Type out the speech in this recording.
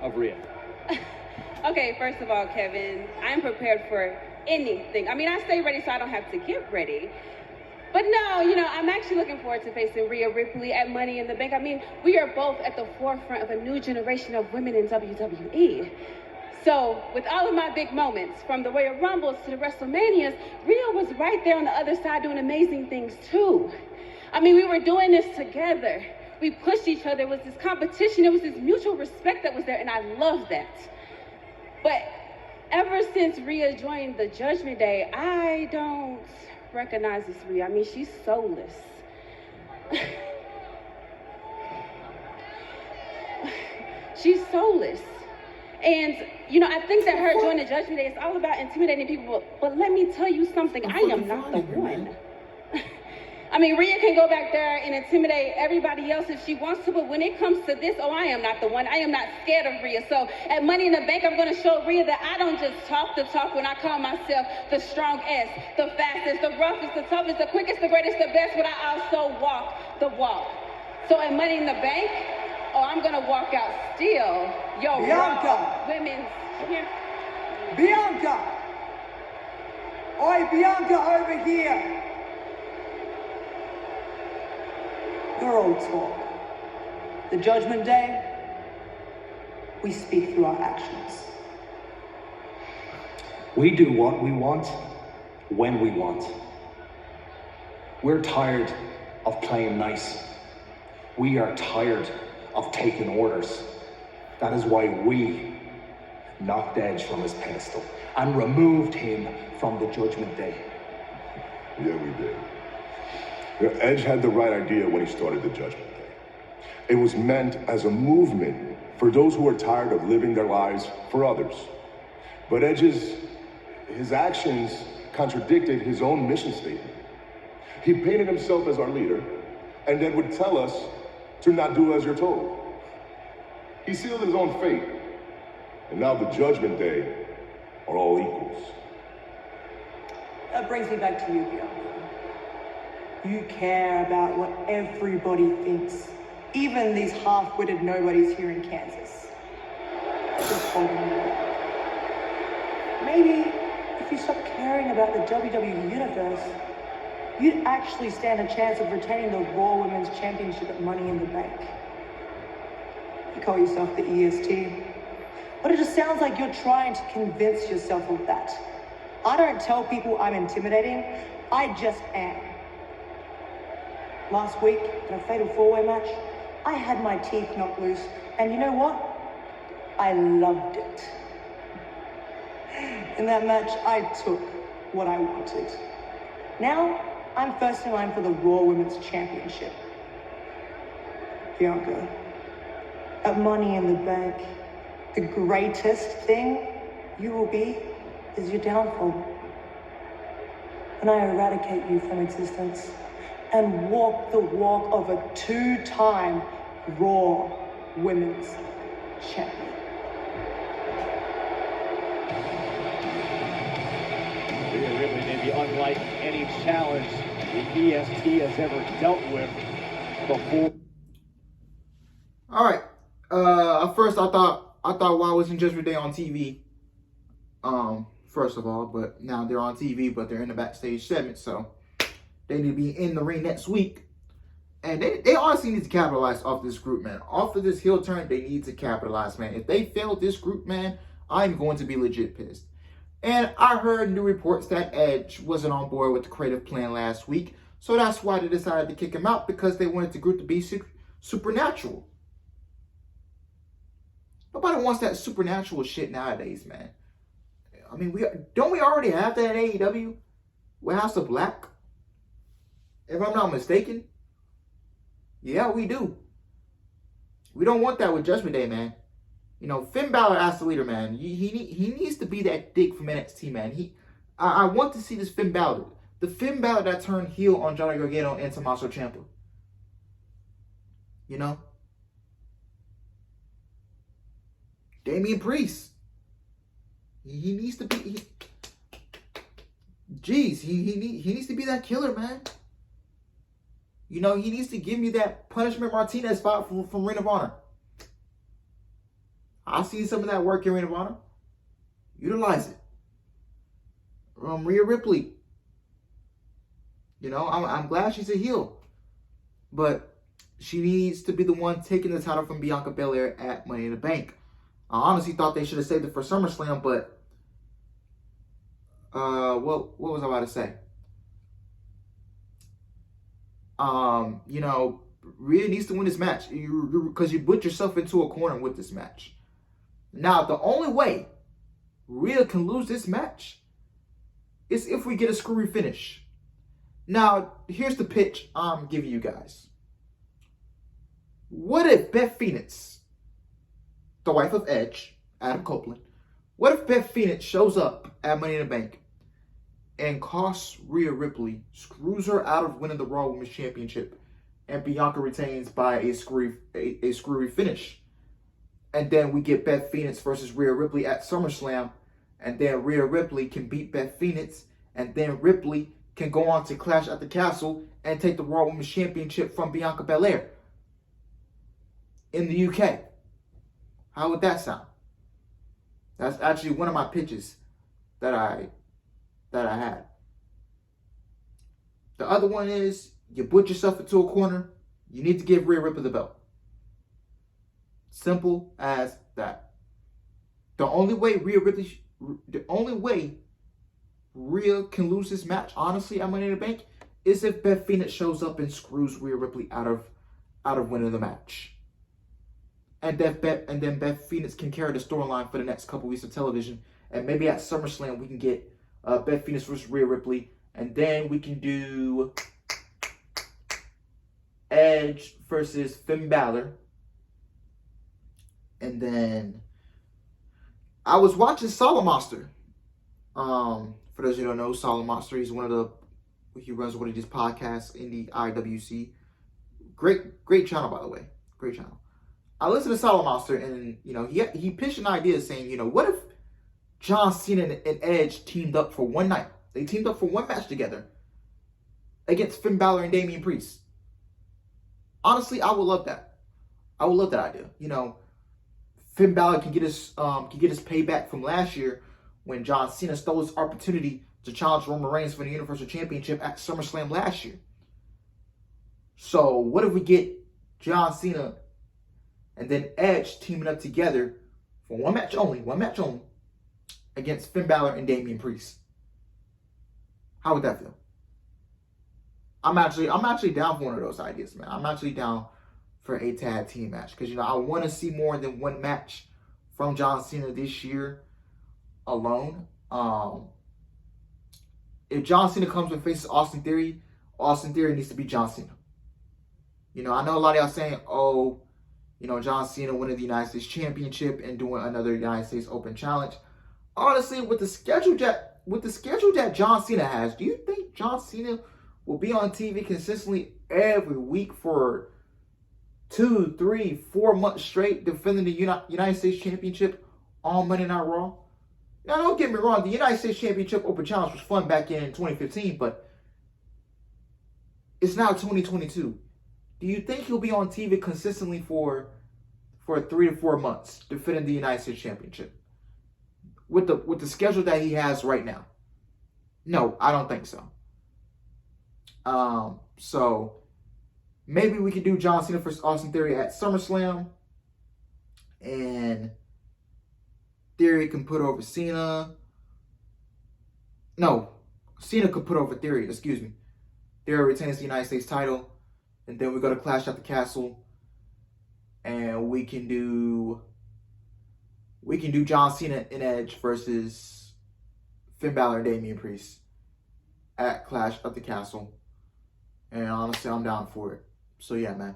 of Rhea? Okay, first of all, Kevin, I'm prepared for anything. I mean, I stay ready so I don't have to get ready. But no, I'm actually looking forward to facing Rhea Ripley at Money in the Bank. I mean, we are both at the forefront of a new generation of women in WWE. So, with all of my big moments, from the Royal Rumbles to the WrestleManias, Rhea was right there on the other side doing amazing things too. I mean, we were doing this together. We pushed each other. There was this competition. There was this mutual respect that was there, and I love that. But ever since Rhea joined the Judgment Day, I don't recognize this Rhea. I mean, she's soulless. She's soulless. And, I think that her joining the Judgment Day is all about intimidating people. But let me tell you something, I am not the one. I mean, Rhea can go back there and intimidate everybody else if she wants to, but when it comes to this, I am not the one. I am not scared of Rhea. So at Money in the Bank, I'm going to show Rhea that I don't just talk the talk when I call myself the strongest, the fastest, the roughest, the toughest, the quickest, the greatest, the best, but I also walk the walk. So at Money in the Bank, I'm going to walk out still. Yo, Bianca! Women's champion. Bianca! Oi, Bianca, over here! You're old talk. The Judgment Day, we speak through our actions. We do what we want, when we want. We're tired of playing nice. We are tired of taking orders. That is why we knocked Edge from his pedestal and removed him from the Judgment Day. Yeah, we did. Edge had the right idea when he started the Judgment Day. It was meant as a movement for those who are tired of living their lives for others. But his actions contradicted his own mission statement. He painted himself as our leader and then would tell us to not do as you're told. He sealed his own fate. And now the Judgment Day are all equals. That brings me back to you, Bianca. You care about what everybody thinks, even these half-witted nobodies here in Kansas. Just holding you back. Maybe if you stop caring about the WWE Universe, you'd actually stand a chance of retaining the Raw Women's Championship at Money in the Bank. You call yourself the EST, but it just sounds like you're trying to convince yourself of that. I don't tell people I'm intimidating, I just am. Last week, in a fatal four-way match, I had my teeth knocked loose, and you know what? I loved it. In that match, I took what I wanted. Now, I'm first in line for the Raw Women's Championship. Bianca, at Money in the Bank, the greatest thing you will be is your downfall. When I eradicate you from existence, and walk the walk of a two-time Raw Women's Champion. Rhea Ripley may be unlike any challenge the EST has ever dealt with before. All right. At first, I thought why wasn't Judgment Day on TV? First of all, but now they're on TV, but they're in the backstage segment, so they need to be in the ring next week. And they honestly need to capitalize off this group, man. Off of this heel turn, they need to capitalize, man. If they fail this group, man, I'm going to be legit pissed. And I heard new reports that Edge wasn't on board with the creative plan last week. So that's why they decided to kick him out, because they wanted the group to be supernatural. Nobody wants that supernatural shit nowadays, man. I mean, don't we already have that in AEW? With House of Black? If I'm not mistaken. Yeah, we do. We don't want that with Judgment Day, man. Finn Balor as the leader, man. He needs to be that dick from NXT, man. I want to see this Finn Balor. The Finn Balor that turned heel on Johnny Gargano and Tommaso Ciampa. Damian Priest. He needs to be... he needs to be that killer, man. He needs to give me that Punishment Martinez spot from Ring of Honor. I see some of that work in Ring of Honor. Utilize it. Rhea Ripley. You know, I'm glad she's a heel. But she needs to be the one taking the title from Bianca Belair at Money in the Bank. I honestly thought they should have saved it for SummerSlam, but what was I about to say? You know, Rhea needs to win this match because you put yourself into a corner with this match. Now, the only way Rhea can lose this match is if we get a screwy finish. Now, here's the pitch I'm giving you guys. What if Beth Phoenix, the wife of Edge, Adam Copeland, what if Beth Phoenix shows up at Money in the Bank and costs Rhea Ripley, screws her out of winning the Raw Women's Championship, and Bianca retains by a screwy finish? And then we get Beth Phoenix versus Rhea Ripley at SummerSlam, and then Rhea Ripley can beat Beth Phoenix, and then Ripley can go on to Clash at the Castle and take the Raw Women's Championship from Bianca Belair in the UK. How would that sound? That's actually one of my pitches that I had. The other one is you put yourself into a corner. You need to give Rhea Ripley the belt. Simple as that. The only way Rhea can lose this match, honestly, at Money in the Bank, is if Beth Phoenix shows up and screws Rhea Ripley out of winning the match. And then Beth Phoenix can carry the storyline for the next couple weeks of television. And maybe at SummerSlam we can get Beth Phoenix versus Rhea Ripley. And then we can do Edge versus Finn Balor. And then I was watching Solid Monster. For those who don't know, Solid Monster, he runs one of these podcasts in the IWC. Great channel, by the way. Great channel. I listened to Solid Monster, and you know, he pitched an idea saying, you know, what if John Cena and Edge teamed up for one night? They teamed up for one match together against Finn Balor and Damian Priest. Honestly, I would love that. I would love that idea. You know, Finn Balor can get his payback from last year when John Cena stole his opportunity to challenge Roman Reigns for the Universal Championship at SummerSlam last year. So what if we get John Cena and then Edge teaming up together for one match only, against Finn Balor and Damian Priest? How would that feel? I'm actually down for one of those ideas, man. I'm actually down for a tag team match because, you know, I want to see more than one match from John Cena this year alone. If John Cena comes and faces Austin Theory needs to be John Cena. You know, I know a lot of y'all saying, oh, you know, John Cena winning the United States Championship and doing another United States Open Challenge. Honestly, with the schedule that John Cena has, do you think John Cena will be on TV consistently every week for 2, 3, 4 months straight defending the United States Championship on Monday Night Raw? Now, don't get me wrong, the United States Championship Open Challenge was fun back in 2015, but it's now 2022. Do you think he'll be on TV consistently for 3 to 4 months defending the United States Championship with the schedule that he has right now? No, I don't think so. So maybe we could do John Cena versus Austin Theory at SummerSlam, and Theory can put over Cena. No, Cena could put over Theory. Excuse me. Theory retains the United States title. And then we go to Clash at the Castle, and we can do John Cena and Edge versus Finn Balor and Damian Priest at Clash at the Castle. And honestly, I'm down for it. So yeah, man.